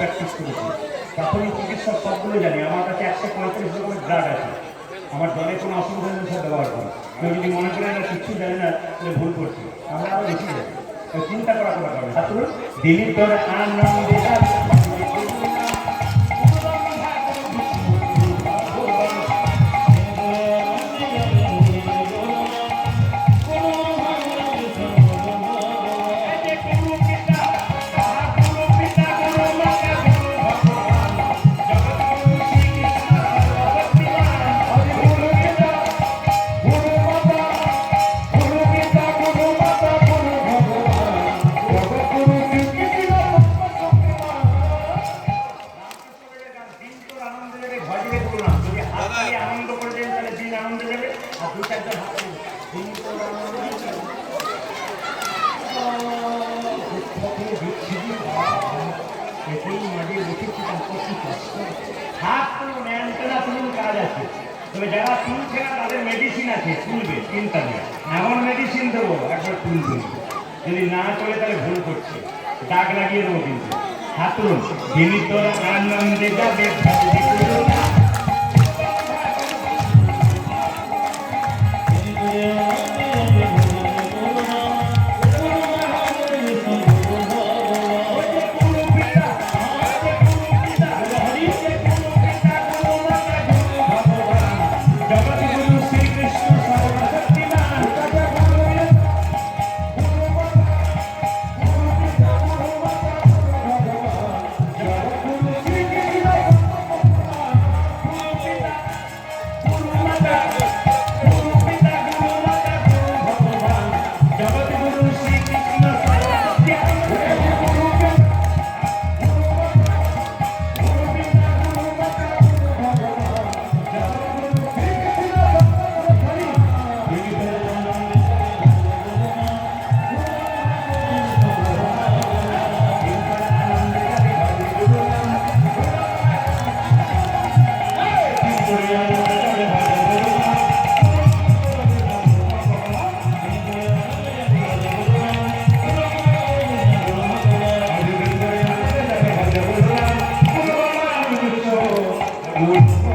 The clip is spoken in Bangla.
প্র্যাকটিস করেছি, প্রাথমিক চিকিৎসক সবগুলো জানি। আমার কাছে 135 রকমের ড্রাগ আছে, আমার জলের কোনো অসুবিধা নেই, সব ব্যবহার করি। কেউ যদি মনে করে না কিচ্ছু জানি না, তাহলে ভুল করছি। আমরা আরও বেশি জানি, চিন্তা করা কথা পারবে। ছাত্র দিলীপ তোর আনন্দে আনন্দ করে দেন, তাহলে দিন আনন্দ যাবে। আর দু চারজন হাত তুলুন, অ্যান্টেনা তুলুন, কাজ আছে। তবে যারা তুলছে না তাদের মেডিসিন আছে, তুলবে, চিন্তা নেই। এমন মেডিসিন দেবো একবার তুলবে, যদি না চলে তাহলে ভুল করছে, দাগ লাগিয়ে দেবো। কিন্তু হাত তুলুন, যিনি তোর আনন্দে যাবে Would